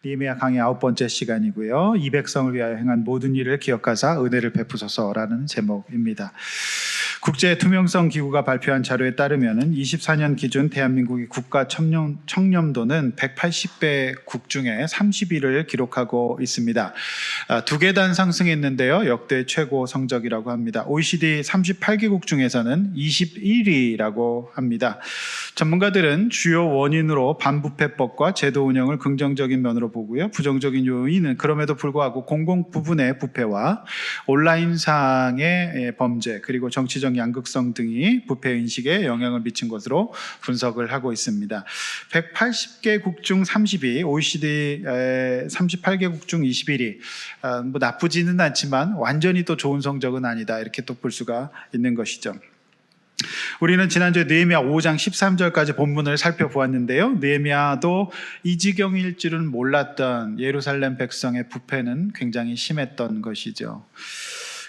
느헤미야 강의 9번째 시간이고요. 이 백성을 위하여 행한 모든 일을 기억하사 은혜를 베푸소서라는 제목입니다. 국제투명성기구가 발표한 자료에 따르면 24년 기준 대한민국의 국가 청렴도는 180개국 중에 30위를 기록하고 있습니다. 두 계단 상승했는데요. 역대 최고 성적이라고 합니다. OECD 38개국 중에서는 21위라고 합니다. 전문가들은 주요 원인으로 반부패법과 제도 운영을 긍정적인 면으로 보고요. 부정적인 요인은 그럼에도 불구하고 공공 부분의 부패와 온라인상의 범죄 그리고 정치적 양극성 등이 부패 인식에 영향을 미친 것으로 분석을 하고 있습니다. 180개국 중 30위, OECD 38개국 중 21위. 뭐 나쁘지는 않지만 완전히 또 좋은 성적은 아니다. 이렇게 또 볼 수가 있는 것이죠. 우리는 지난주에 느헤미야 5장 13절까지 본문을 살펴보았는데요. 느헤미야도 이 지경일 줄은 몰랐던 예루살렘 백성의 부패는 굉장히 심했던 것이죠.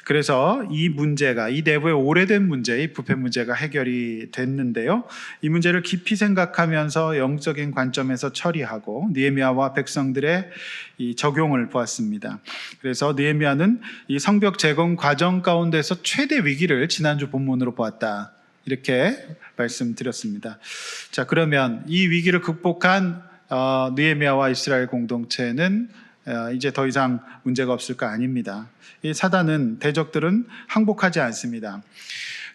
그래서 이 문제가, 이 내부의 오래된 문제, 이 부패 문제가 해결이 됐는데요. 이 문제를 깊이 생각하면서 영적인 관점에서 처리하고 느헤미야와 백성들의 이 적용을 보았습니다. 그래서 느헤미야는 이 성벽 재건 과정 가운데서 최대 위기를 지난주 본문으로 보았다. 이렇게 말씀드렸습니다. 자, 그러면 이 위기를 극복한 느헤미야와 이스라엘 공동체는 이제 더 이상 문제가 없을까? 아닙니다. 이 사단은, 대적들은 항복하지 않습니다.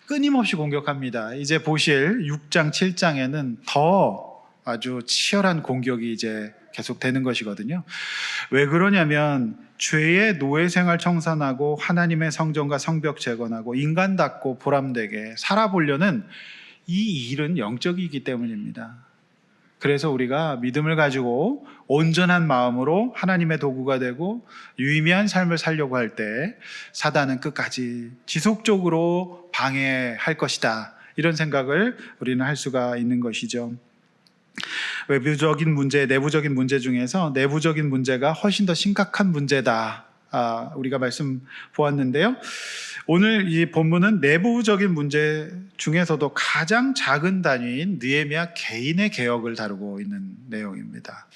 끊임없이 공격합니다. 이제 보실 6장, 7장에는 더 아주 치열한 공격이 이제 계속되는 것이거든요. 왜 그러냐면 죄의 노예 생활 청산하고 하나님의 성전과 성벽 재건하고 인간답고 보람되게 살아보려는 이 일은 영적이기 때문입니다. 그래서 우리가 믿음을 가지고 온전한 마음으로 하나님의 도구가 되고 유의미한 삶을 살려고 할 때 사단은 끝까지 지속적으로 방해할 것이다. 이런 생각을 우리는 할 수가 있는 것이죠. 외부적인 문제, 내부적인 문제 중에서 내부적인 문제가 훨씬 더 심각한 문제다. 우리가 말씀 보았는데요. 오늘 이 본문은 내부적인 문제 중에서도 가장 작은 단위인 느헤미야 개인의 개혁을 다루고 있는 내용입니다.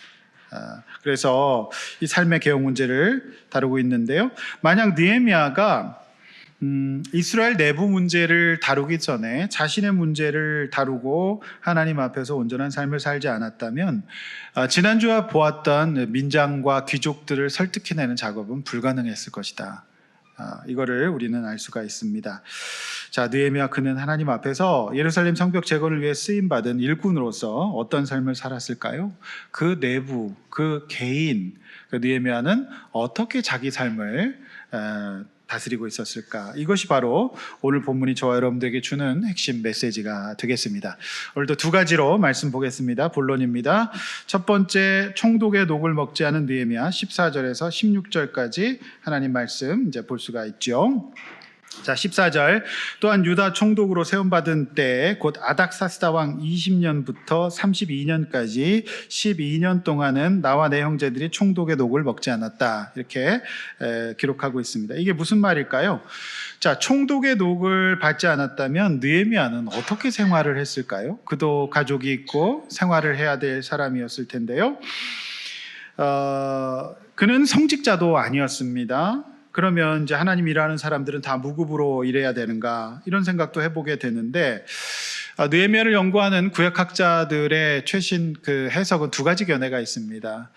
그래서 이 삶의 개혁 문제를 다루고 있는데요. 만약 느헤미야가 이스라엘 내부 문제를 다루기 전에 자신의 문제를 다루고 하나님 앞에서 온전한 삶을 살지 않았다면 지난주와 보았던 민장과 귀족들을 설득해내는 작업은 불가능했을 것이다. 이거를 우리는 알 수가 있습니다. 자, 느헤미야 그는 하나님 앞에서 예루살렘 성벽 재건을 위해 쓰임받은 일꾼으로서 어떤 삶을 살았을까요? 그 내부, 그 개인, 그 느헤미야는 어떻게 자기 삶을 다스리고 있었을까? 이것이 바로 오늘 본문이 저와 여러분들에게 주는 핵심 메시지가 되겠습니다. 오늘도 두 가지로 말씀 보겠습니다. 본론입니다. 첫 번째, 총독의 녹을 먹지 않은 느헤미야 14절에서 16절까지 하나님 말씀 이제 볼 수가 있죠. 자, 14절. 또한 유다 총독으로 세움받은 때에 곧 아닥사스다 왕 20년부터 32년까지 12년 동안은 나와 내 형제들이 총독의 녹을 먹지 않았다. 이렇게 기록하고 있습니다. 이게 무슨 말일까요? 자, 총독의 녹을 받지 않았다면 느헤미야는 어떻게 생활을 했을까요? 그도 가족이 있고 생활을 해야 될 사람이었을 텐데요. 그는 성직자도 아니었습니다. 그러면 이제 하나님 일하는 사람들은 다 무급으로 일해야 되는가? 이런 생각도 해보게 되는데 느헤미야를 연구하는 구약학자들의 최신 그 해석은 두 가지 견해가 있습니다.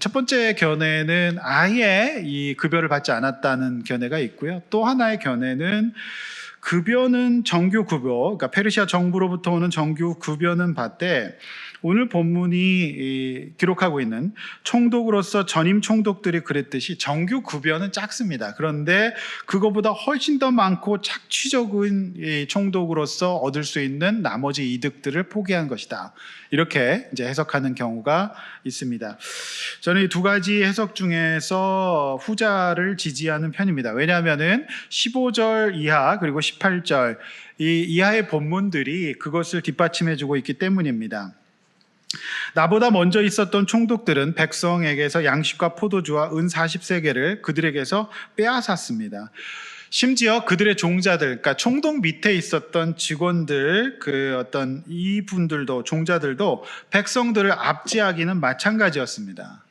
첫 번째 견해는 아예 이 급여를 받지 않았다는 견해가 있고요. 또 하나의 견해는 급여는 정규 급여, 그러니까 페르시아 정부로부터 오는 정규 급여는 받되 오늘 본문이 기록하고 있는 총독으로서 전임 총독들이 그랬듯이 정규 급여는 작습니다. 그런데 그거보다 훨씬 더 많고 착취적인 총독으로서 얻을 수 있는 나머지 이득들을 포기한 것이다. 이렇게 이제 해석하는 경우가 있습니다. 저는 이 두 가지 해석 중에서 후자를 지지하는 편입니다. 왜냐하면은 15절 이하 그리고 18절 이 이하의 본문들이 그것을 뒷받침해주고 있기 때문입니다. 나보다 먼저 있었던 총독들은 백성에게서 양식과 포도주와 은 40세겔을 그들에게서 빼앗았습니다. 심지어 그들의 종자들, 그러니까 총독 밑에 있었던 직원들, 그 어떤 이분들도, 종자들도 백성들을 압제하기는 마찬가지였습니다.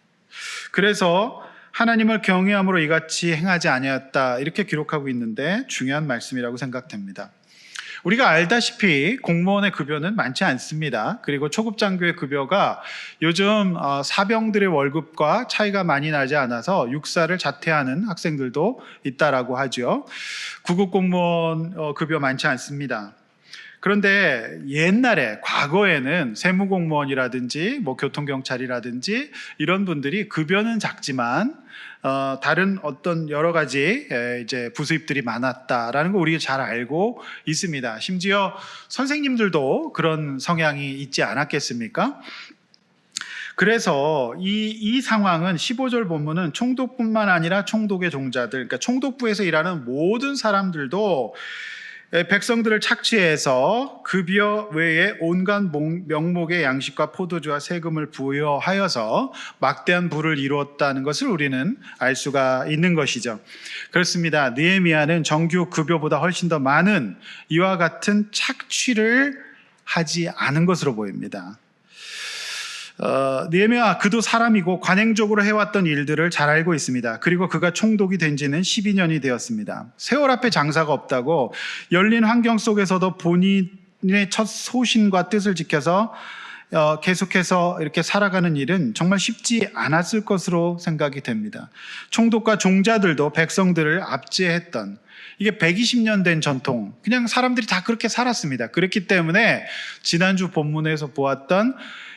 그래서 하나님을 경외함으로 이같이 행하지 아니하였다 이렇게 기록하고 있는데 중요한 말씀이라고 생각됩니다. 우리가 알다시피 공무원의 급여는 많지 않습니다. 그리고 초급장교의 급여가 요즘 사병들의 월급과 차이가 많이 나지 않아서 육사를 자퇴하는 학생들도 있다라고 하죠. 구급 공무원 급여 많지 않습니다. 그런데 옛날에 과거에는 세무공무원이라든지 교통경찰이라든지 이런 분들이 급여는 작지만 다른 어떤 여러 가지 이제 부수입들이 많았다라는 거 우리가 잘 알고 있습니다. 심지어 선생님들도 그런 성향이 있지 않았겠습니까? 그래서 이 상황은 15절 본문은 총독뿐만 아니라 총독의 종자들, 그러니까 총독부에서 일하는 모든 사람들도 백성들을 착취해서 급여 외에 온갖 명목의 양식과 포도주와 세금을 부여하여서 막대한 부를 이루었다는 것을 우리는 알 수가 있는 것이죠. 그렇습니다. 느헤미야는 정규 급여보다 훨씬 더 많은 이와 같은 착취를 하지 않은 것으로 보입니다. 느헤미야 그도 사람이고 관행적으로 해왔던 일들을 잘 알고 있습니다. 그리고 그가 총독이 된 지는 12년이 되었습니다. 세월 앞에 장사가 없다고 열린 환경 속에서도 본인의 첫 소신과 뜻을 지켜서 계속해서 이렇게 살아가는 일은 정말 쉽지 않았을 것으로 생각이 됩니다. 총독과 종자들도 백성들을 압제했던, 이게 120년 된 전통, 그냥 사람들이 다 그렇게 살았습니다. 그렇기 때문에 지난주 본문에서 보았던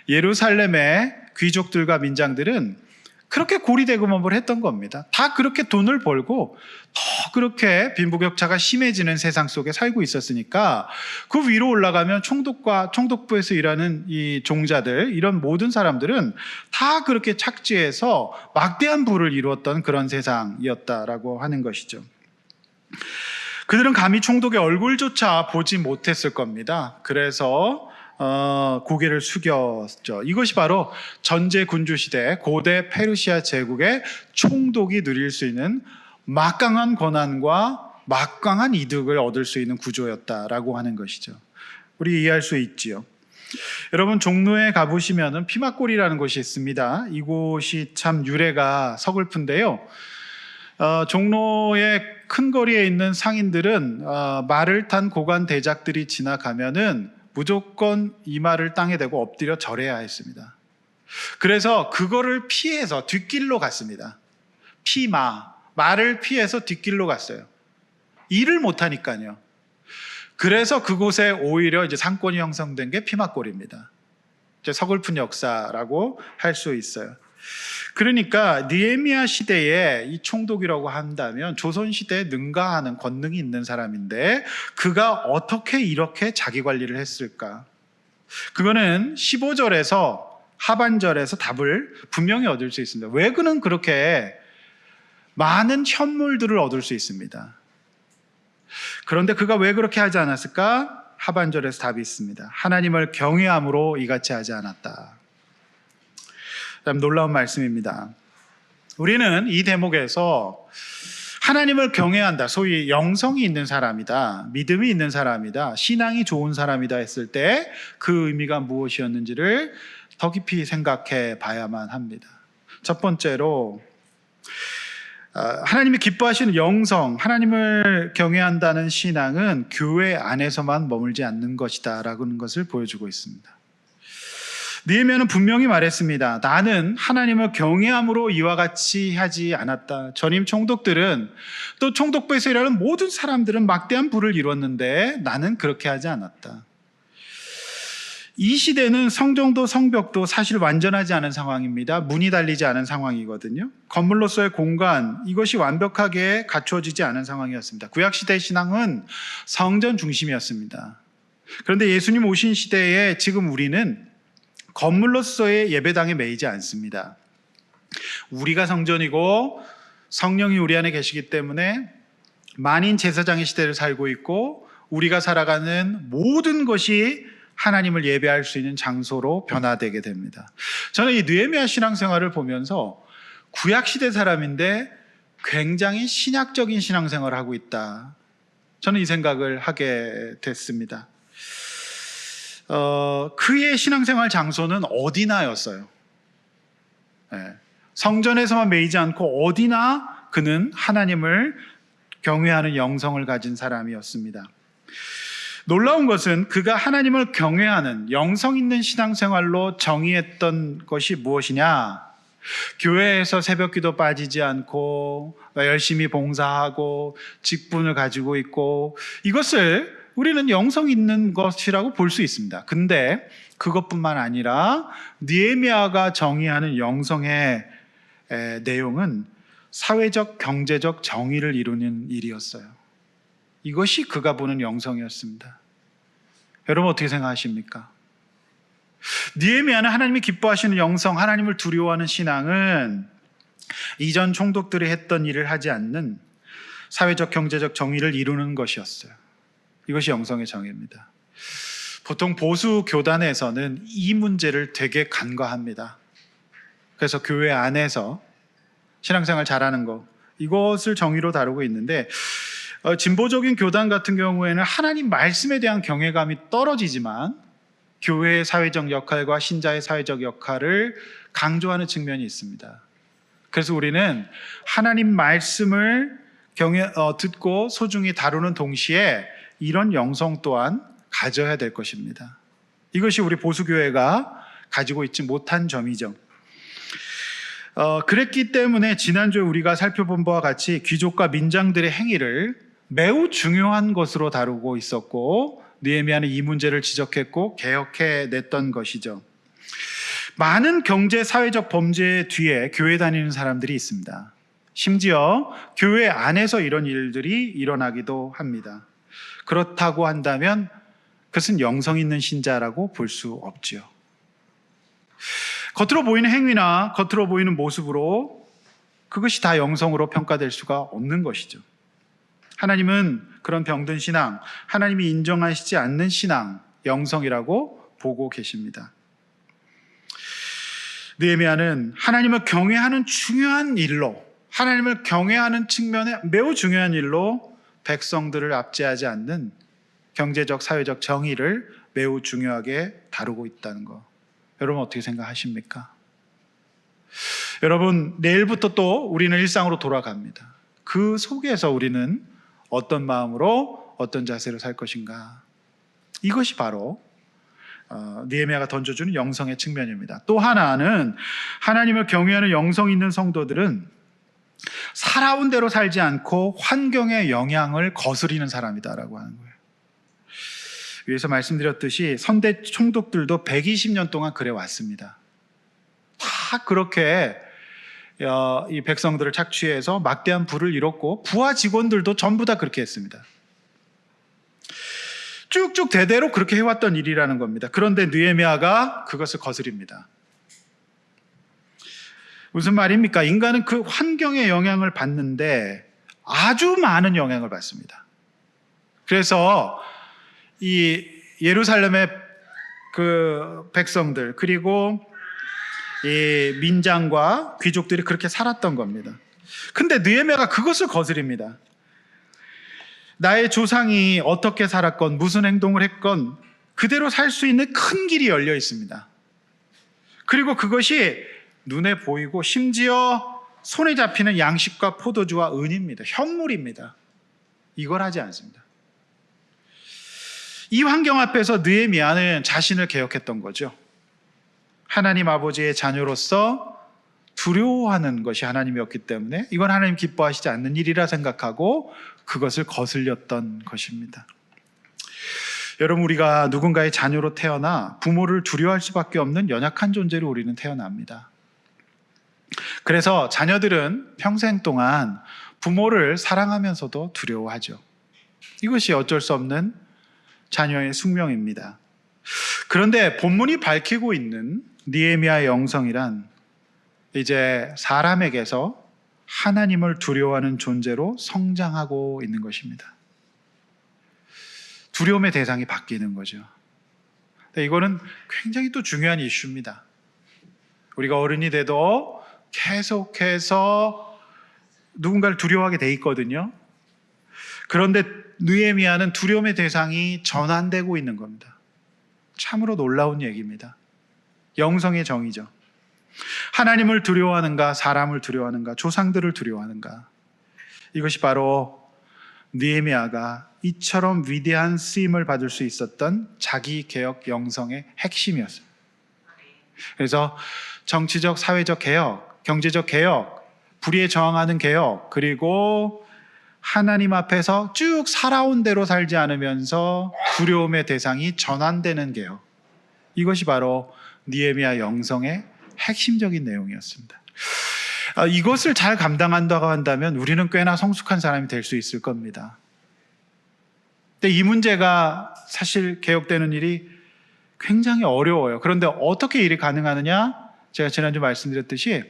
예루살렘의 귀족들과 민장들은 그렇게 고리대금업을 했던 겁니다. 다 그렇게 돈을 벌고 더 그렇게 빈부격차가 심해지는 세상 속에 살고 있었으니까 그 위로 올라가면 총독과 총독부에서 일하는 이 종자들, 이런 모든 사람들은 다 그렇게 착취해서 막대한 부를 이루었던 그런 세상이었다라고 하는 것이죠. 그들은 감히 총독의 얼굴조차 보지 못했을 겁니다. 그래서 고개를 숙였죠. 이것이 바로 전제 군주 시대 고대 페르시아 제국의 총독이 누릴 수 있는 막강한 권한과 막강한 이득을 얻을 수 있는 구조였다라고 하는 것이죠. 우리 이해할 수 있지요. 여러분 종로에 가보시면은 피막골이라는 곳이 있습니다. 이곳이 참 유래가 서글픈데요. 종로의 큰 거리에 있는 상인들은 말을 탄 고관 대작들이 지나가면은 무조건 이마를 땅에 대고 엎드려 절해야 했습니다. 그래서 그거를 피해서 뒷길로 갔습니다. 말을 피해서 뒷길로 갔어요. 일을 못하니까요. 그래서 그곳에 오히려 이제 상권이 형성된 게 피막골입니다. 이제 서글픈 역사라고 할 수 있어요. 그러니까 느헤미야 시대에 이 총독이라고 한다면 조선 시대에 능가하는 권능이 있는 사람인데 그가 어떻게 이렇게 자기 관리를 했을까? 그거는 15절에서 하반절에서 답을 분명히 얻을 수 있습니다. 왜 그는 그렇게 많은 현물들을 얻을 수 있습니다. 그런데 그가 왜 그렇게 하지 않았을까? 하반절에서 답이 있습니다. 하나님을 경외함으로 이같이 하지 않았다. 참 놀라운 말씀입니다. 우리는 이 대목에서 하나님을 경외한다, 소위 영성이 있는 사람이다, 믿음이 있는 사람이다, 신앙이 좋은 사람이다 했을 때 그 의미가 무엇이었는지를 더 깊이 생각해 봐야만 합니다. 첫 번째로 하나님이 기뻐하시는 영성, 하나님을 경외한다는 신앙은 교회 안에서만 머물지 않는 것이다 라는 것을 보여주고 있습니다. 느헤미야는 분명히 말했습니다. 나는 하나님을 경외함으로 이와 같이 하지 않았다. 전임 총독들은 또 총독부에서 일하는 모든 사람들은 막대한 부를 이뤘는데 나는 그렇게 하지 않았다. 이 시대는 성정도 성벽도 사실 완전하지 않은 상황입니다. 문이 달리지 않은 상황이거든요. 건물로서의 공간, 이것이 완벽하게 갖추어지지 않은 상황이었습니다. 구약시대의 신앙은 성전 중심이었습니다. 그런데 예수님 오신 시대에 지금 우리는 건물로서의 예배당에 매이지 않습니다. 우리가 성전이고 성령이 우리 안에 계시기 때문에 만인 제사장의 시대를 살고 있고 우리가 살아가는 모든 것이 하나님을 예배할 수 있는 장소로 변화되게 됩니다. 저는 이 느헤미야 신앙생활을 보면서 구약시대 사람인데 굉장히 신약적인 신앙생활을 하고 있다. 저는 이 생각을 하게 됐습니다. 그의 신앙생활 장소는 어디나였어요. 네. 성전에서만 매이지 않고 어디나 그는 하나님을 경외하는 영성을 가진 사람이었습니다. 놀라운 것은 그가 하나님을 경외하는 영성 있는 신앙생활로 정의했던 것이 무엇이냐? 교회에서 새벽기도 빠지지 않고 열심히 봉사하고 직분을 가지고 있고, 이것을 우리는 영성 있는 것이라고 볼 수 있습니다. 근데 그것뿐만 아니라 느헤미야가 정의하는 영성의 내용은 사회적, 경제적 정의를 이루는 일이었어요. 이것이 그가 보는 영성이었습니다. 여러분 어떻게 생각하십니까? 느헤미야는 하나님이 기뻐하시는 영성, 하나님을 두려워하는 신앙은 이전 총독들이 했던 일을 하지 않는 사회적, 경제적 정의를 이루는 것이었어요. 이것이 영성의 정의입니다. 보통 보수 교단에서는 이 문제를 되게 간과합니다. 그래서 교회 안에서 신앙생활 잘하는 것, 이것을 정의로 다루고 있는데, 진보적인 교단 같은 경우에는 하나님 말씀에 대한 경외감이 떨어지지만 교회의 사회적 역할과 신자의 사회적 역할을 강조하는 측면이 있습니다. 그래서 우리는 하나님 말씀을 듣고 소중히 다루는 동시에 이런 영성 또한 가져야 될 것입니다. 이것이 우리 보수교회가 가지고 있지 못한 점이죠. 그랬기 때문에 지난주에 우리가 살펴본 바와 같이 귀족과 민장들의 행위를 매우 중요한 것으로 다루고 있었고, 느헤미야는 이 문제를 지적했고 개혁해냈던 것이죠. 많은 경제 사회적 범죄 뒤에 교회 다니는 사람들이 있습니다. 심지어 교회 안에서 이런 일들이 일어나기도 합니다. 그렇다고 한다면 그것은 영성 있는 신자라고 볼 수 없지요. 겉으로 보이는 행위나 겉으로 보이는 모습으로 그것이 다 영성으로 평가될 수가 없는 것이죠. 하나님은 그런 병든 신앙, 하나님이 인정하시지 않는 신앙, 영성이라고 보고 계십니다. 느헤미야는 하나님을 경외하는 중요한 일로, 하나님을 경외하는 측면에 매우 중요한 일로 백성들을 압제하지 않는 경제적, 사회적 정의를 매우 중요하게 다루고 있다는 것. 여러분 어떻게 생각하십니까? 여러분, 내일부터 또 우리는 일상으로 돌아갑니다. 그 속에서 우리는 어떤 마음으로, 어떤 자세로 살 것인가? 이것이 바로 느헤미야가 던져주는 영성의 측면입니다. 또 하나는 하나님을 경외하는 영성 있는 성도들은 살아온 대로 살지 않고 환경의 영향을 거스리는 사람이다라고 하는 거예요. 위에서 말씀드렸듯이 선대 총독들도 120년 동안 그래 왔습니다. 다 그렇게 이 백성들을 착취해서 막대한 부를 이뤘고, 부하 직원들도 전부 다 그렇게 했습니다. 쭉쭉 대대로 그렇게 해왔던 일이라는 겁니다. 그런데 느헤미야가 그것을 거스립니다. 무슨 말입니까? 인간은 그 환경의 영향을 받는데 아주 많은 영향을 받습니다. 그래서 이 예루살렘의 그 백성들, 그리고 이 민장과 귀족들이 그렇게 살았던 겁니다. 근데 느헤미야가 그것을 거스립니다. 나의 조상이 어떻게 살았건 무슨 행동을 했건 그대로 살 수 있는 큰 길이 열려 있습니다. 그리고 그것이 눈에 보이고 심지어 손에 잡히는 양식과 포도주와 은입니다. 현물입니다. 이걸 하지 않습니다. 이 환경 앞에서 느헤미야는 자신을 개혁했던 거죠. 하나님 아버지의 자녀로서 두려워하는 것이 하나님이었기 때문에 이건 하나님 기뻐하시지 않는 일이라 생각하고 그것을 거슬렸던 것입니다. 여러분, 우리가 누군가의 자녀로 태어나 부모를 두려워할 수밖에 없는 연약한 존재로 우리는 태어납니다. 그래서 자녀들은 평생 동안 부모를 사랑하면서도 두려워하죠. 이것이 어쩔 수 없는 자녀의 숙명입니다. 그런데 본문이 밝히고 있는 느헤미야의 영성이란 이제 사람에게서 하나님을 두려워하는 존재로 성장하고 있는 것입니다. 두려움의 대상이 바뀌는 거죠. 이거는 굉장히 또 중요한 이슈입니다. 우리가 어른이 돼도 계속해서 누군가를 두려워하게 돼 있거든요. 그런데 느헤미야는 두려움의 대상이 전환되고 있는 겁니다. 참으로 놀라운 얘기입니다. 영성의 정의죠. 하나님을 두려워하는가, 사람을 두려워하는가, 조상들을 두려워하는가. 이것이 바로 느헤미야가 이처럼 위대한 쓰임을 받을 수 있었던 자기 개혁 영성의 핵심이었어요. 그래서 정치적, 사회적 개혁, 경제적 개혁, 불의에 저항하는 개혁, 그리고 하나님 앞에서 쭉 살아온 대로 살지 않으면서 두려움의 대상이 전환되는 개혁. 이것이 바로 느헤미야 영성의 핵심적인 내용이었습니다. 이것을 잘 감당한다고 한다면 우리는 꽤나 성숙한 사람이 될 수 있을 겁니다. 근데 이 문제가 사실 개혁되는 일이 굉장히 어려워요. 그런데 어떻게 일이 가능하느냐? 제가 지난주 말씀드렸듯이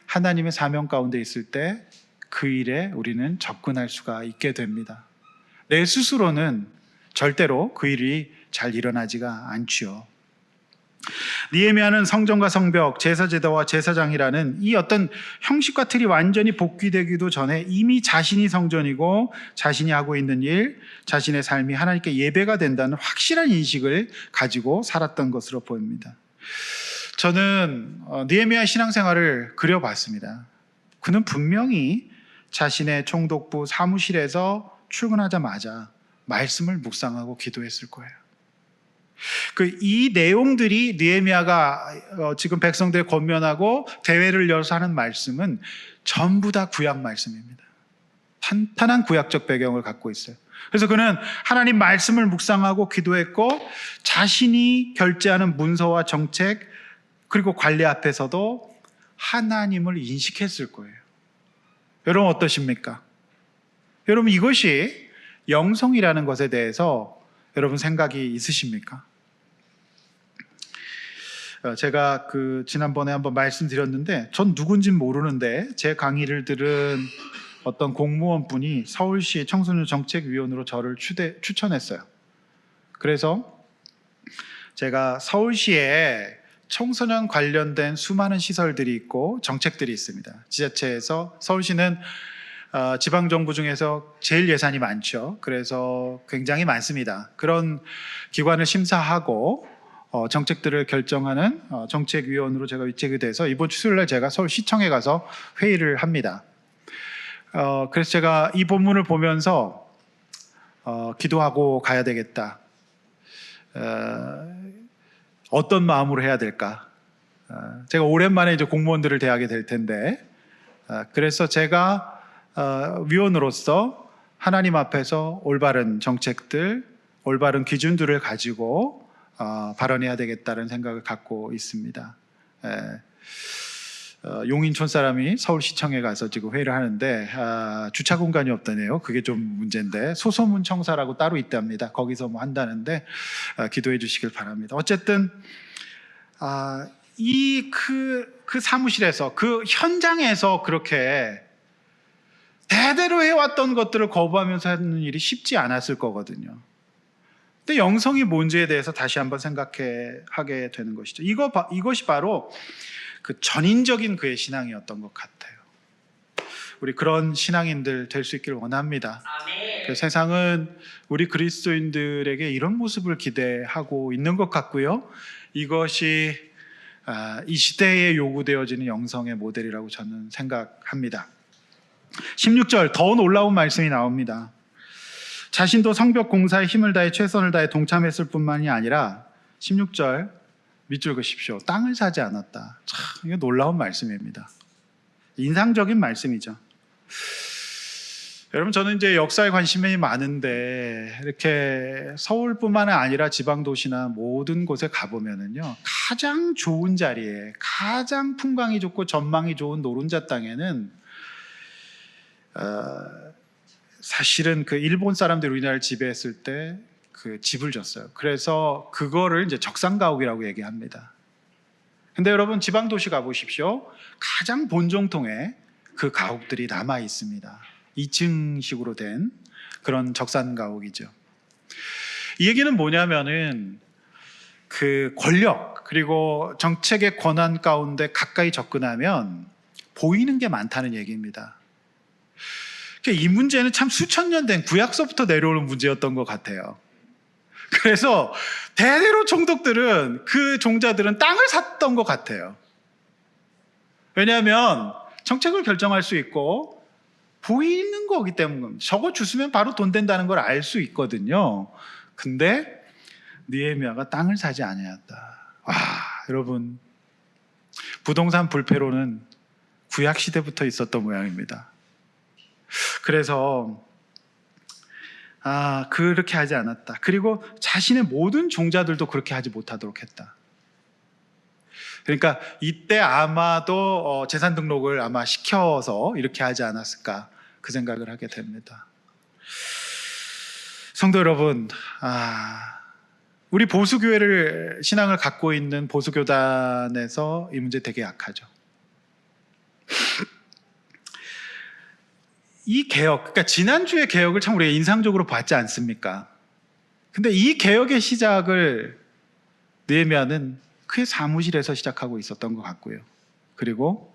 하나님의 사명 가운데 있을 때 그 일에 우리는 접근할 수가 있게 됩니다. 내 스스로는 절대로 그 일이 잘 일어나지가 않지요. 느헤미야는 성전과 성벽, 제사제도와 제사장이라는 이 어떤 형식과 틀이 완전히 복귀되기도 전에 이미 자신이 성전이고 자신이 하고 있는 일, 자신의 삶이 하나님께 예배가 된다는 확실한 인식을 가지고 살았던 것으로 보입니다. 저는 느헤미야 신앙생활을 그려봤습니다. 그는 분명히 자신의 총독부 사무실에서 출근하자마자 말씀을 묵상하고 기도했을 거예요. 이 내용들이 느헤미야가 지금 백성들에 권면하고 대회를 열어서 하는 말씀은 전부 다 구약 말씀입니다. 탄탄한 구약적 배경을 갖고 있어요. 그래서 그는 하나님 말씀을 묵상하고 기도했고 자신이 결제하는 문서와 정책 그리고 관리 앞에서도 하나님을 인식했을 거예요. 여러분 어떠십니까? 여러분 이것이 영성이라는 것에 대해서 여러분 생각이 있으십니까? 제가 지난번에 한번 말씀드렸는데 전 누군진 모르는데 제 강의를 들은 어떤 공무원 분이 서울시 청소년 정책위원으로 저를 추천했어요. 그래서 제가 서울시에 청소년 관련된 수많은 시설들이 있고 정책들이 있습니다. 지자체에서 서울시는 지방정부 중에서 제일 예산이 많죠. 그래서 굉장히 많습니다. 그런 기관을 심사하고 정책들을 결정하는 정책위원으로 제가 위촉이 돼서 이번 수요일날 제가 서울시청에 가서 회의를 합니다. 그래서 제가 이 본문을 보면서 기도하고 가야 되겠다. 어떤 마음으로 해야 될까? 제가 오랜만에 이제 공무원들을 대하게 될 텐데, 그래서 제가 위원으로서 하나님 앞에서 올바른 정책들, 올바른 기준들을 가지고 발언해야 되겠다는 생각을 갖고 있습니다. 용인촌 사람이 서울시청에 가서 지금 회의를 하는데 주차 공간이 없다네요. 그게 좀 문제인데 소소문 청사라고 따로 있답니다. 거기서 뭐 한다는데 기도해 주시길 바랍니다. 어쨌든 그 사무실에서 그 현장에서 그렇게 대대로 해왔던 것들을 거부하면서 하는 일이 쉽지 않았을 거거든요. 근데 영성이 뭔지에 대해서 다시 한번 하게 되는 것이죠. 이것이 바로 그 전인적인 그의 신앙이었던 것 같아요. 우리 그런 신앙인들 될 수 있기를 원합니다. 그 세상은 우리 그리스도인들에게 이런 모습을 기대하고 있는 것 같고요. 이것이 이 시대에 요구되어지는 영성의 모델이라고 저는 생각합니다. 16절 더 놀라운 말씀이 나옵니다. 자신도 성벽 공사에 힘을 다해 최선을 다해 동참했을 뿐만이 아니라 16절 밑줄 그십시오. 땅을 사지 않았다. 참, 이거 놀라운 말씀입니다. 인상적인 말씀이죠. 여러분 저는 이제 역사에 관심이 많은데 이렇게 서울뿐만 아니라 지방 도시나 모든 곳에 가보면은요 가장 좋은 자리에 가장 풍광이 좋고 전망이 좋은 노른자 땅에는 사실은 그 일본 사람들이 우리나라를 지배했을 때 그 집을 줬어요. 그래서 그거를 이제 적산가옥이라고 얘기합니다. 근데 여러분 지방 도시 가보십시오. 가장 본정통에 그 가옥들이 남아 있습니다. 2층식으로 된 그런 적산가옥이죠. 이 얘기는 뭐냐면은 그 권력 그리고 정책의 권한 가운데 가까이 접근하면 보이는 게 많다는 얘기입니다. 이 문제는 참 수천 년 된 구약서부터 내려오는 문제였던 것 같아요. 그래서 대대로 총독들은 그 종자들은 땅을 샀던 것 같아요. 왜냐하면 정책을 결정할 수 있고 보이는 거기 때문에 저거 주스면 바로 돈 된다는 걸 알 수 있거든요. 근데 느헤미야가 땅을 사지 아니하였다. 와, 여러분, 부동산 불패로는 구약 시대부터 있었던 모양입니다. 그래서 그렇게 하지 않았다. 그리고 자신의 모든 종자들도 그렇게 하지 못하도록 했다. 그러니까 이때 아마도 재산 등록을 아마 시켜서 이렇게 하지 않았을까, 그 생각을 하게 됩니다. 성도 여러분, 우리 보수교회를 신앙을 갖고 있는 보수교단에서 이 문제 되게 약하죠. 이 개혁, 그러니까 지난주의 개혁을 참 우리가 인상적으로 봤지 않습니까? 근데 이 개혁의 시작을 느헤미야는 그의 사무실에서 시작하고 있었던 것 같고요. 그리고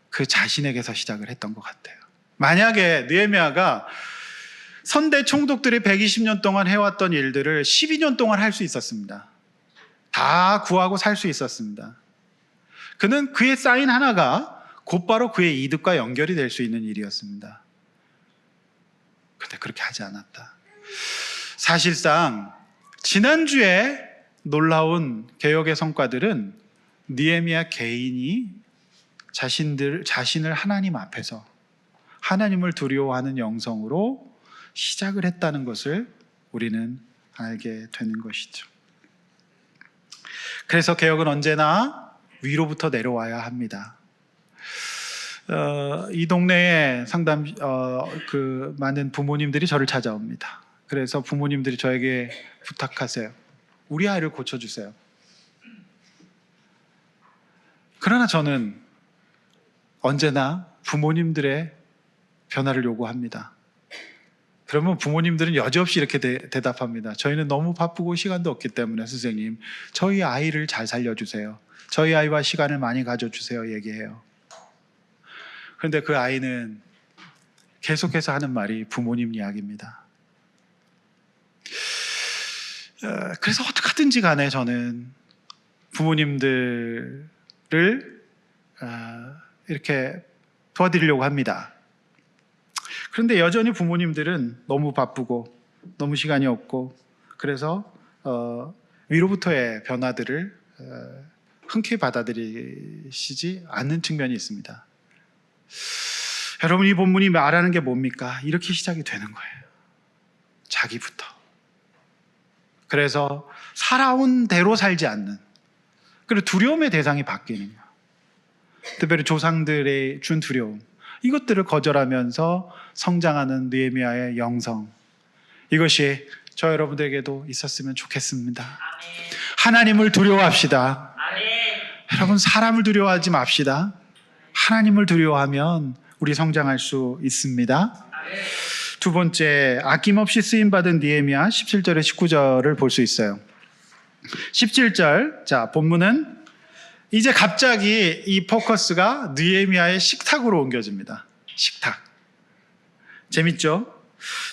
그 자신에게서 시작을 했던 것 같아요. 만약에 느헤미야가 선대 총독들이 120년 동안 해왔던 일들을 12년 동안 할 수 있었습니다. 다 구하고 살 수 있었습니다. 그는 그의 사인 하나가 곧바로 그의 이득과 연결이 될 수 있는 일이었습니다. 그런데 그렇게 하지 않았다. 사실상 지난주에 놀라운 개혁의 성과들은 느헤미야 개인이 자신을 하나님 앞에서 하나님을 두려워하는 영성으로 시작을 했다는 것을 우리는 알게 되는 것이죠. 그래서 개혁은 언제나 위로부터 내려와야 합니다. 이 동네에 많은 부모님들이 저를 찾아옵니다. 그래서 부모님들이 저에게 부탁하세요. 우리 아이를 고쳐주세요. 그러나 저는 언제나 부모님들의 변화를 요구합니다. 그러면 부모님들은 여지없이 이렇게 대답합니다. 저희는 너무 바쁘고 시간도 없기 때문에 선생님, 저희 아이를 잘 살려주세요. 저희 아이와 시간을 많이 가져주세요. 얘기해요. 그런데 그 아이는 계속해서 하는 말이 부모님 이야기입니다. 그래서 어떻게든지 간에 저는 부모님들을 이렇게 도와드리려고 합니다. 그런데 여전히 부모님들은 너무 바쁘고 너무 시간이 없고, 그래서 위로부터의 변화들을 흔쾌히 받아들이시지 않는 측면이 있습니다. 여러분, 이 본문이 말하는 게 뭡니까? 이렇게 시작이 되는 거예요. 자기부터. 그래서 살아온 대로 살지 않는, 그리고 두려움의 대상이 바뀌는 거예요. 특별히 조상들의 준 두려움, 이것들을 거절하면서 성장하는 느헤미야의 영성, 이것이 저 여러분들에게도 있었으면 좋겠습니다. 아멘. 하나님을 두려워합시다. 아멘. 여러분, 사람을 두려워하지 맙시다. 하나님을 두려워하면 우리 성장할 수 있습니다. 아멘. 두 번째, 아낌없이 쓰임받은 느헤미야 17절에 19절을 볼 수 있어요. 17절, 자, 본문은 이제 갑자기 이 포커스가 느헤미야의 식탁으로 옮겨집니다. 식탁. 재밌죠?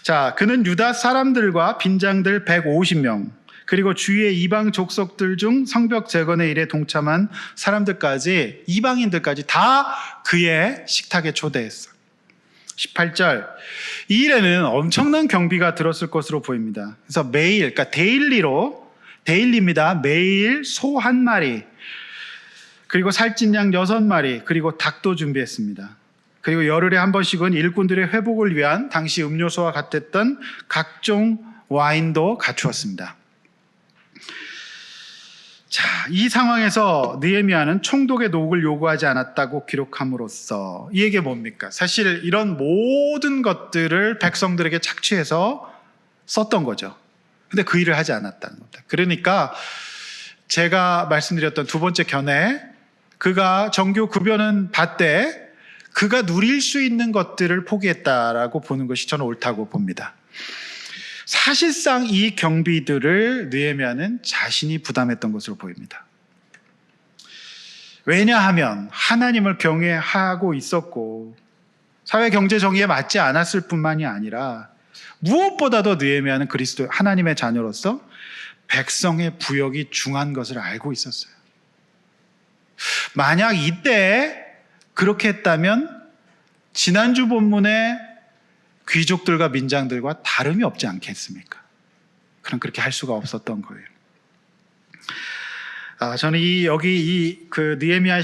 자, 그는 유다 사람들과 빈장들 150명, 그리고 주위의 이방 족속들 중 성벽 재건의 일에 동참한 사람들까지, 이방인들까지 다 그의 식탁에 초대했어. 18절, 이 일에는 엄청난 경비가 들었을 것으로 보입니다. 그래서 매일, 그러니까 데일리입니다. 매일 소 한 마리, 그리고 살찐 양 6마리, 그리고 닭도 준비했습니다. 그리고 열흘에 한 번씩은 일꾼들의 회복을 위한 당시 음료수와 같았던 각종 와인도 갖추었습니다. 자, 이 상황에서 느헤미야는 총독의 노역을 요구하지 않았다고 기록함으로써 이게 뭡니까? 사실 이런 모든 것들을 백성들에게 착취해서 썼던 거죠. 근데 그 일을 하지 않았다는 겁니다. 그러니까 제가 말씀드렸던 두 번째 견해, 그가 정규 급여는 받되 그가 누릴 수 있는 것들을 포기했다라고 보는 것이 저는 옳다고 봅니다. 사실상 이 경비들을 느헤미야는 자신이 부담했던 것으로 보입니다. 왜냐하면 하나님을 경외하고 있었고 사회 경제 정의에 맞지 않았을 뿐만이 아니라 무엇보다도 느헤미야는 그리스도 하나님의 자녀로서 백성의 부역이 중요한 것을 알고 있었어요. 만약 이때 그렇게 했다면 지난주 본문의 귀족들과 민장들과 다름이 없지 않겠습니까? 그럼 그렇게 할 수가 없었던 거예요. 저는 여기 그 느헤미야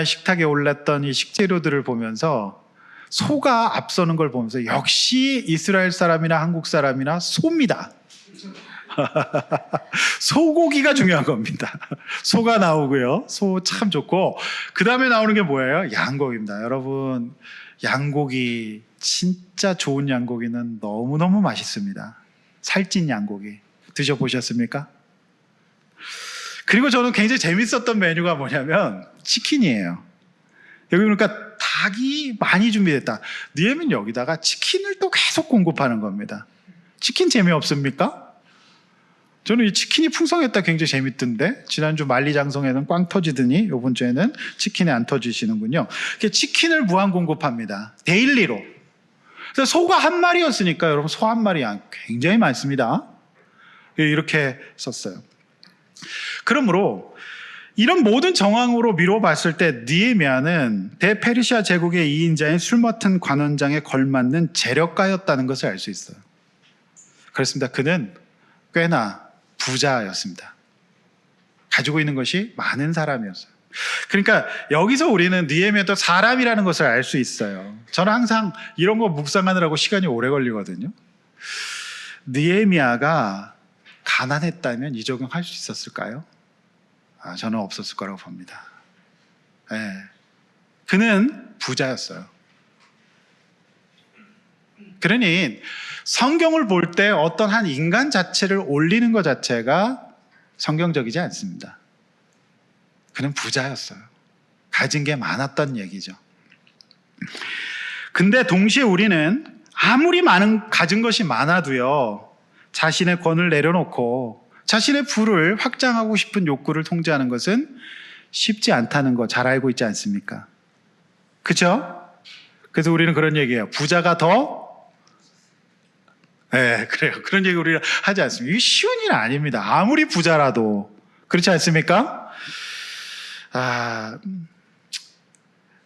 식탁에 올랐던 이 식재료들을 보면서 소가 앞서는 걸 보면서 역시 이스라엘 사람이나 한국 사람이나 소입니다. 소고기가 중요한 겁니다. 소가 나오고요. 소 참 좋고, 그 다음에 나오는 게 뭐예요? 양고기입니다. 여러분, 양고기, 진짜 좋은 양고기는 너무너무 맛있습니다. 살찐 양고기 드셔보셨습니까? 그리고 저는 굉장히 재밌었던 메뉴가 뭐냐면 치킨이에요. 여기 보니까 닭이 많이 준비됐다. 느헤미야는 여기다가 치킨을 또 계속 공급하는 겁니다. 치킨 재미없습니까? 저는 이 치킨이 풍성했다 굉장히 재밌던데, 지난주 만리장성에는 꽝 터지더니 이번 주에는 치킨이 안 터지시는군요. 치킨을 무한 공급합니다. 데일리로. 그래서 소가 한 마리였으니까 여러분, 소 한 마리 굉장히 많습니다. 이렇게 썼어요. 그러므로 이런 모든 정황으로 미뤄봤을 때 느헤미야는 대페르시아 제국의 2인자인 술 맡은 관원장에 걸맞는 재력가였다는 것을 알 수 있어요. 그렇습니다. 그는 꽤나 부자였습니다. 가지고 있는 것이 많은 사람이었어요. 그러니까 여기서 우리는 느헤미야도 사람이라는 것을 알 수 있어요. 저는 항상 이런 거 묵상하느라고 시간이 오래 걸리거든요. 느헤미야가 가난했다면 이 적용할 수 있었을까요? 저는 없었을 거라고 봅니다. 그는 부자였어요. 그러니 성경을 볼 때 어떤 한 인간 자체를 올리는 것 자체가 성경적이지 않습니다. 그는 부자였어요. 가진 게 많았던 얘기죠. 근데 동시에 우리는 아무리 가진 것이 많아도요, 자신의 권을 내려놓고 자신의 부를 확장하고 싶은 욕구를 통제하는 것은 쉽지 않다는 거 잘 알고 있지 않습니까? 그렇죠? 그래서 우리는 그런 얘기해요. 부자가 더 그래요. 그런 얘기 우리는 하지 않습니다. 이게 쉬운 일 아닙니다. 아무리 부자라도. 그렇지 않습니까?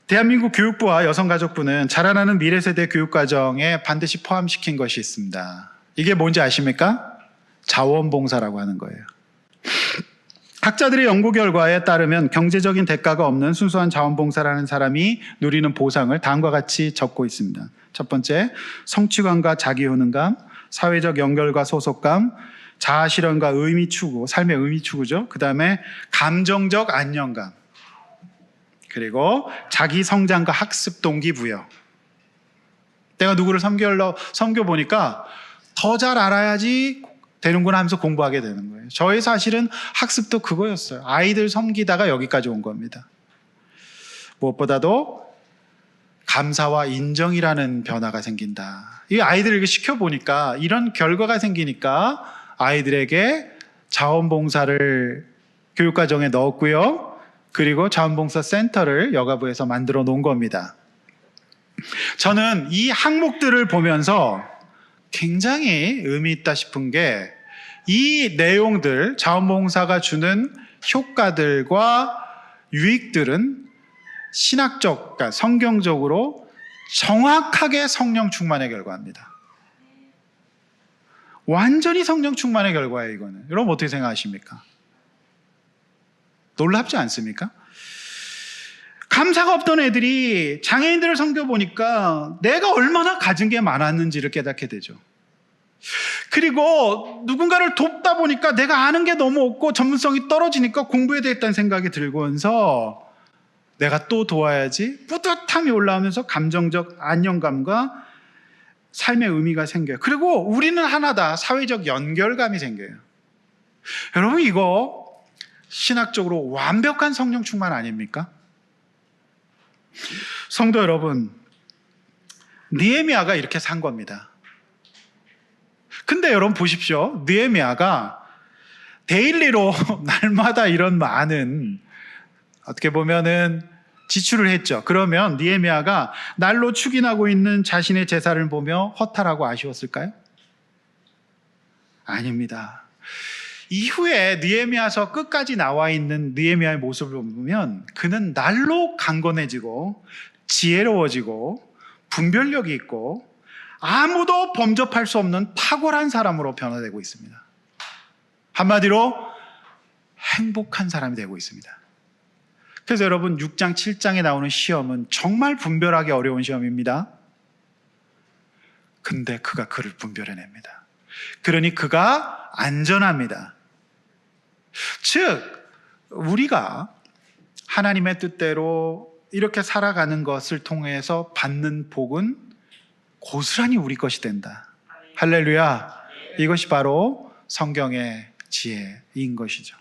대한민국 교육부와 여성가족부는 자라나는 미래세대 교육과정에 반드시 포함시킨 것이 있습니다. 이게 뭔지 아십니까? 자원봉사라고 하는 거예요. 학자들의 연구 결과에 따르면 경제적인 대가가 없는 순수한 자원봉사라는 사람이 누리는 보상을 다음과 같이 적고 있습니다. 첫 번째, 성취감과 자기효능감, 사회적 연결과 소속감, 자아실현과 의미 추구, 삶의 의미 추구죠. 그 다음에 감정적 안정감, 그리고 자기 성장과 학습 동기부여. 내가 누구를 섬겨보니까 더 잘 알아야지 되는구나 하면서 공부하게 되는 거예요. 저의 사실은 학습도 그거였어요. 아이들 섬기다가 여기까지 온 겁니다. 무엇보다도 감사와 인정이라는 변화가 생긴다. 이 아이들에게 시켜보니까 이런 결과가 생기니까 아이들에게 자원봉사를 교육과정에 넣었고요. 그리고 자원봉사 센터를 여가부에서 만들어 놓은 겁니다. 저는 이 항목들을 보면서 굉장히 의미 있다 싶은 게, 이 내용들, 자원봉사가 주는 효과들과 유익들은 신학적, 그러니까 성경적으로 정확하게 성령 충만의 결과입니다. 완전히 성령 충만의 결과예요, 이거는. 여러분 어떻게 생각하십니까? 놀랍지 않습니까? 감사가 없던 애들이 장애인들을 섬겨보니까 내가 얼마나 가진 게 많았는지를 깨닫게 되죠. 그리고 누군가를 돕다 보니까 내가 아는 게 너무 없고 전문성이 떨어지니까 공부해야 되겠다는 생각이 들면서 내가 또 도와야지 뿌듯함이 올라오면서 감정적 안정감과 삶의 의미가 생겨요. 그리고 우리는 하나다, 사회적 연결감이 생겨요. 여러분, 이거 신학적으로 완벽한 성령 충만 아닙니까? 성도 여러분, 느헤미야가 이렇게 산 겁니다. 근데 여러분 보십시오. 느헤미야가 데일리로 날마다 이런 많은, 어떻게 보면은 지출을 했죠. 그러면 느헤미야가 날로 축인하고 있는 자신의 제사를 보며 허탈하고 아쉬웠을까요? 아닙니다. 이후에 느헤미야서 끝까지 나와 있는 느헤미야의 모습을 보면 그는 날로 강건해지고 지혜로워지고 분별력이 있고 아무도 범접할 수 없는 탁월한 사람으로 변화되고 있습니다. 한마디로 행복한 사람이 되고 있습니다. 그래서 여러분 6장 7장에 나오는 시험은 정말 분별하기 어려운 시험입니다. 근데 그가 그를 분별해냅니다. 그러니 그가 안전합니다. 즉 우리가 하나님의 뜻대로 이렇게 살아가는 것을 통해서 받는 복은 고스란히 우리 것이 된다. 할렐루야. 이것이 바로 성경의 지혜인 것이죠.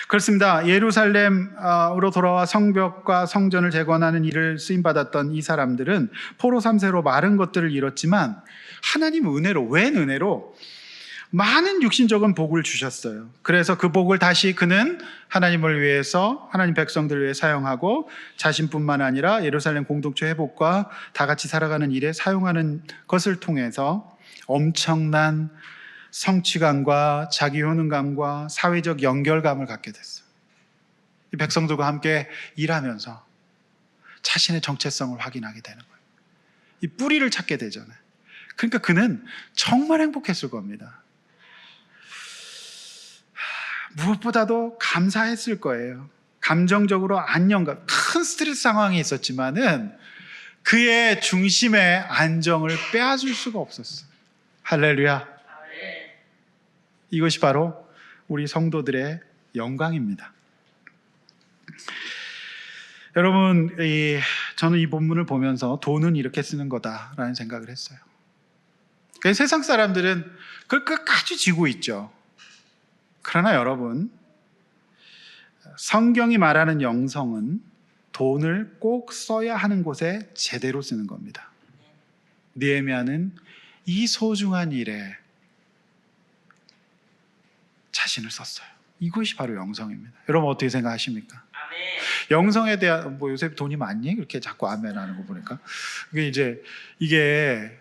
그렇습니다. 예루살렘으로 돌아와 성벽과 성전을 재건하는 일을 쓰임받았던 이 사람들은 포로 3세로 많은 것들을 잃었지만 하나님 은혜로, 웬 은혜로 많은 육신적인 복을 주셨어요. 그래서 그 복을 다시 그는 하나님을 위해서, 하나님 백성들을 위해 사용하고 자신뿐만 아니라 예루살렘 공동체 회복과 다 같이 살아가는 일에 사용하는 것을 통해서 엄청난 성취감과 자기 효능감과 사회적 연결감을 갖게 됐어요. 이 백성들과 함께 일하면서 자신의 정체성을 확인하게 되는 거예요. 이 뿌리를 찾게 되잖아요. 그러니까 그는 정말 행복했을 겁니다. 무엇보다도 감사했을 거예요. 감정적으로 안정감, 큰 스트레스 상황이 있었지만은 그의 중심의 안정을 빼앗을 수가 없었어요. 할렐루야. 이것이 바로 우리 성도들의 영광입니다. 여러분, 저는 이 본문을 보면서 돈은 이렇게 쓰는 거다라는 생각을 했어요. 세상 사람들은 그걸 끝까지 쥐고 있죠. 그러나 여러분, 성경이 말하는 영성은 돈을 꼭 써야 하는 곳에 제대로 쓰는 겁니다. 느헤미야는 이 소중한 일에 자신을 썼어요. 이것이 바로 영성입니다. 여러분 어떻게 생각하십니까? 아멘. 영성에 대한 요새 돈이 많니? 이렇게 자꾸 아멘 하는 거 보니까 이게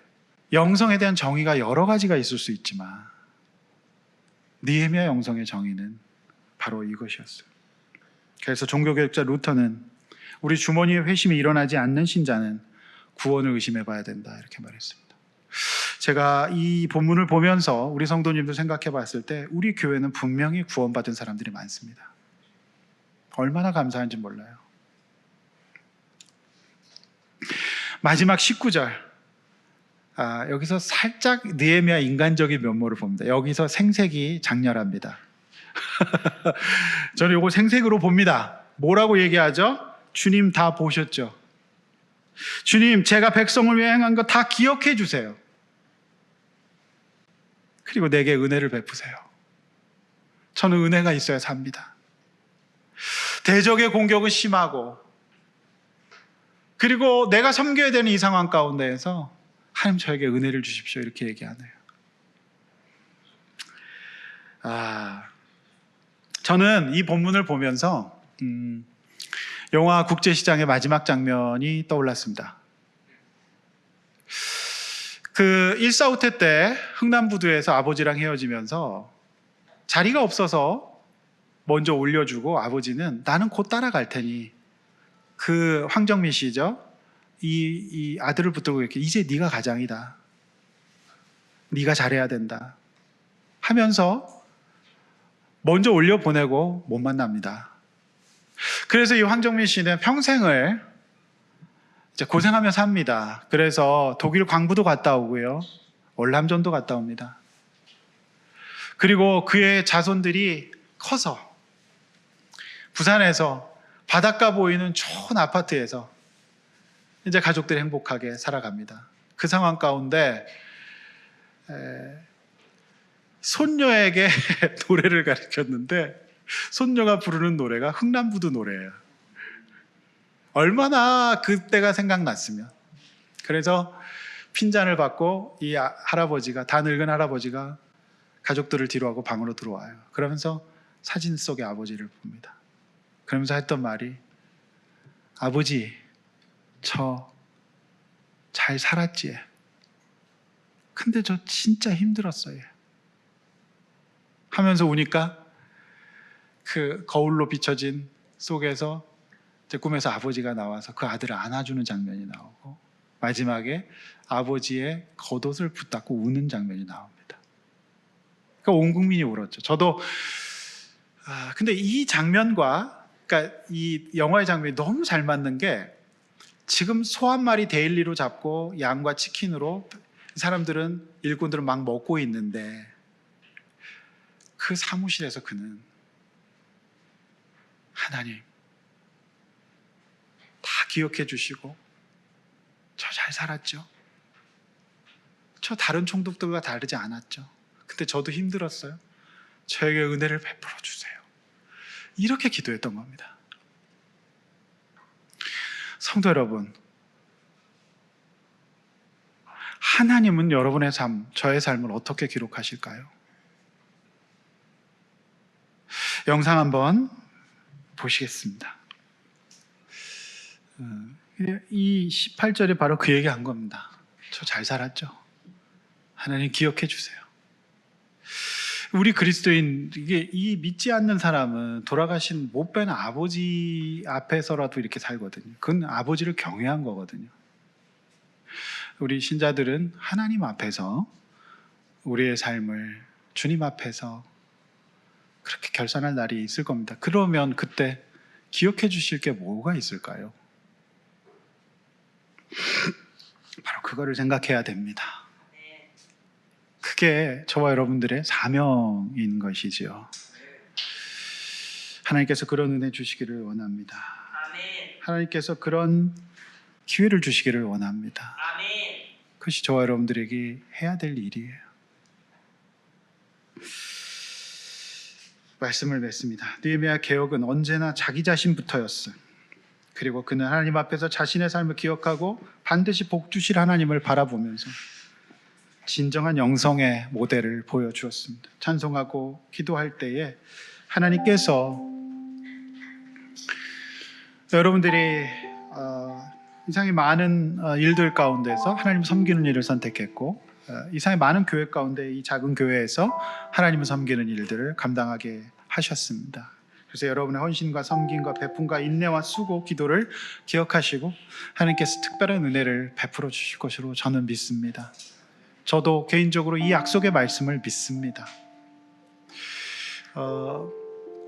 영성에 대한 정의가 여러 가지가 있을 수 있지만 느헤미야 영성의 정의는 바로 이것이었어요. 그래서 종교개혁자 루터는 우리 주머니에 회심이 일어나지 않는 신자는 구원을 의심해 봐야 된다 이렇게 말했습니다. 제가 이 본문을 보면서 우리 성도님들 생각해 봤을 때 우리 교회는 분명히 구원받은 사람들이 많습니다. 얼마나 감사한지 몰라요. 마지막 19절 여기서 살짝 느헤미야 인간적인 면모를 봅니다. 여기서 생색이 장렬합니다. 저는 이걸 생색으로 봅니다. 뭐라고 얘기하죠? 주님 다 보셨죠? 주님 제가 백성을 위해 행한 거 다 기억해 주세요. 그리고 내게 은혜를 베푸세요. 저는 은혜가 있어야 삽니다. 대적의 공격은 심하고 그리고 내가 섬겨야 되는 이 상황 가운데에서 하나님 저에게 은혜를 주십시오 이렇게 얘기하네요. 저는 이 본문을 보면서 영화 국제시장의 마지막 장면이 떠올랐습니다. 그 1사후퇴 때 흥남부두에서 아버지랑 헤어지면서 자리가 없어서 먼저 올려주고 아버지는 나는 곧 따라갈 테니 그 황정민 씨죠. 이 아들을 붙들고 이렇게 이제 네가 가장이다. 네가 잘해야 된다. 하면서 먼저 올려보내고 못 만납니다. 그래서 이 황정민 씨는 평생을 이제 고생하며 삽니다. 그래서 독일 광부도 갔다 오고요. 월남전도 갔다 옵니다. 그리고 그의 자손들이 커서 부산에서 바닷가 보이는 좋은 아파트에서 이제 가족들이 행복하게 살아갑니다. 그 상황 가운데 손녀에게 노래를 가르쳤는데 손녀가 부르는 노래가 흥남부두 노래예요. 얼마나 그때가 생각났으면. 그래서 핀잔을 받고 이 할아버지가, 다 늙은 할아버지가 가족들을 뒤로하고 방으로 들어와요. 그러면서 사진 속의 아버지를 봅니다. 그러면서 했던 말이 아버지 저 잘 살았지? 근데 저 진짜 힘들었어요. 하면서 우니까 그 거울로 비춰진 속에서 제 꿈에서 아버지가 나와서 그 아들을 안아주는 장면이 나오고 마지막에 아버지의 겉옷을 붙잡고 우는 장면이 나옵니다. 그러니까 온 국민이 울었죠. 저도 근데 이 장면과 그러니까 이 영화의 장면이 너무 잘 맞는 게 지금 소 한 마리 데일리로 잡고 양과 치킨으로 사람들은 일꾼들은 막 먹고 있는데 그 사무실에서 그는 하나님 다 기억해 주시고 저 잘 살았죠. 저 다른 총독들과 다르지 않았죠. 근데 저도 힘들었어요. 저에게 은혜를 베풀어 주세요. 이렇게 기도했던 겁니다. 성도 여러분, 하나님은 여러분의 삶, 저의 삶을 어떻게 기록하실까요? 영상 한번 보시겠습니다. 이 18절에 바로 그 얘기 한 겁니다. 저 잘 살았죠? 하나님 기억해 주세요. 우리 그리스도인, 이 믿지 않는 사람은 돌아가신 못된 아버지 앞에서라도 이렇게 살거든요. 그건 아버지를 경외한 거거든요. 우리 신자들은 하나님 앞에서 우리의 삶을 주님 앞에서 그렇게 결산할 날이 있을 겁니다. 그러면 그때 기억해 주실 게 뭐가 있을까요? 바로 그거를 생각해야 됩니다. 그게 저와 여러분들의 사명인 것이지요. 하나님께서 그런 은혜 주시기를 원합니다. 하나님께서 그런 기회를 주시기를 원합니다. 그것이 저와 여러분들에게 해야 될 일이에요. 말씀을 맺습니다. 느헤미야 개혁은 언제나 자기 자신부터였어요. 그리고 그는 하나님 앞에서 자신의 삶을 기억하고 반드시 복 주실 하나님을 바라보면서 진정한 영성의 모델을 보여주었습니다. 찬송하고 기도할 때에 하나님께서 여러분들이 이상히 많은 일들 가운데서 하나님 섬기는 일을 선택했고 이상히 많은 교회 가운데 이 작은 교회에서 하나님을 섬기는 일들을 감당하게 하셨습니다. 그래서 여러분의 헌신과 섬김과 베품과 인내와 수고, 기도를 기억하시고 하나님께서 특별한 은혜를 베풀어 주실 것으로 저는 믿습니다. 저도 개인적으로 이 약속의 말씀을 믿습니다.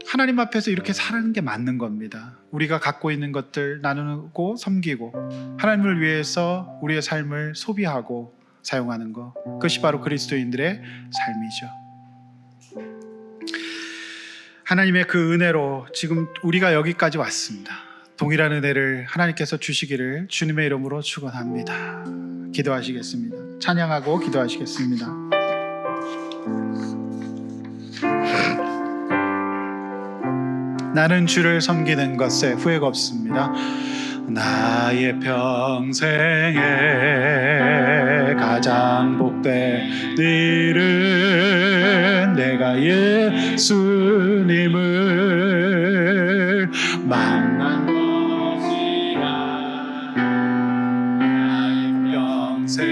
하나님 앞에서 이렇게 사는 게 맞는 겁니다. 우리가 갖고 있는 것들 나누고 섬기고 하나님을 위해서 우리의 삶을 소비하고 사용하는 것, 그것이 바로 그리스도인들의 삶이죠. 하나님의 그 은혜로 지금 우리가 여기까지 왔습니다. 동일한 은혜를 하나님께서 주시기를 주님의 이름으로 축원합니다. 기도하시겠습니다. 찬양하고 기도하시겠습니다. 나는 주를 섬기는 것에 후회가 없습니다. 나의 평생에 가장 복된 일은 내가 예수님을 만난 것이라. 나의 평생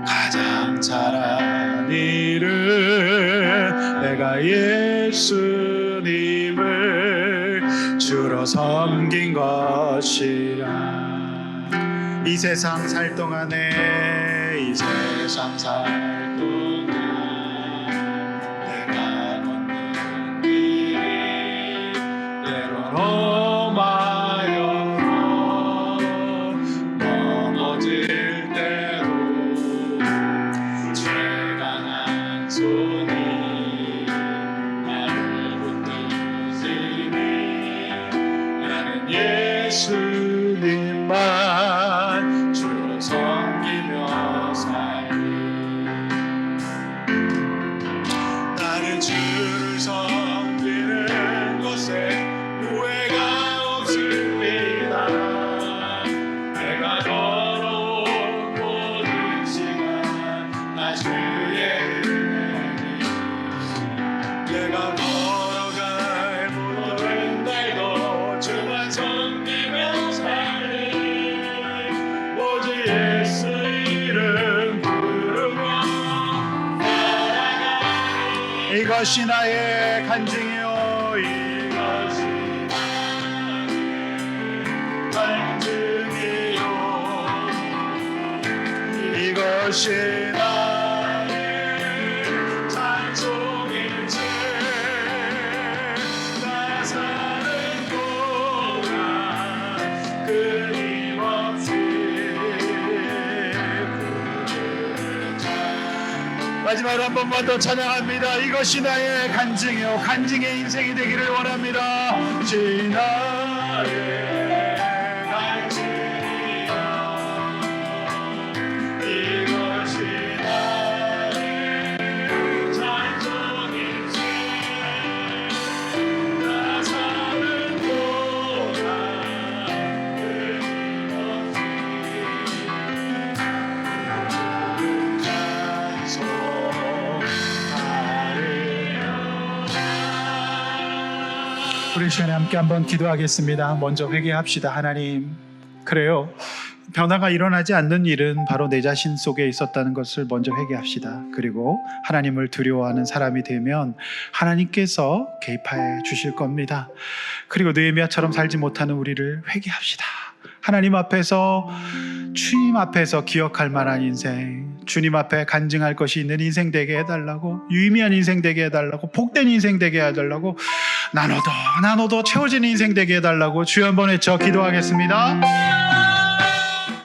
가장 잘한 일은 내가 예수님을 주로 섬긴 것이라. 이 세상 살 동안에 이 세상 살 동안 내가 걷는 길이 때론 험하여 넘어질 때도 죄가 난 손이 나를 붙드시니 나는 예수님만 주로 섬기며 살리. 나는 주를 섬기는 것에 후회가 없습니다. 내가 걸어온 모든 시간 나 주의 은혜니 내가 걸어갈 모든 날도 주만 섬기며 살 이것이 나의 간증이요 이것이 간증이요 이것이 나의 찬송일세 나 사는 동안 끊임없이 마지막으로 한 번만 더 찬양합니다. 이것이 나의 간증이요 간증의 인생이 되기를 원합니다. 나의 간증이요 이것이 나의 찬송일세 나 사는 동안 우리 시간에 함께 한번 기도하겠습니다. 먼저 회개합시다. 하나님, 그래요. 변화가 일어나지 않는 일은 바로 내 자신 속에 있었다는 것을 먼저 회개합시다. 그리고 하나님을 두려워하는 사람이 되면 하나님께서 개입하여 주실 겁니다. 그리고 느헤미야처럼 살지 못하는 우리를 회개합시다. 하나님 앞에서, 주님 앞에서 기억할 만한 인생, 주님 앞에 간증할 것이 있는 인생 되게 해달라고, 유의미한 인생 되게 해달라고, 복된 인생 되게 해달라고, 나눠도 채워지는 인생 되게 해달라고 주여 한번 외쳐 기도하겠습니다.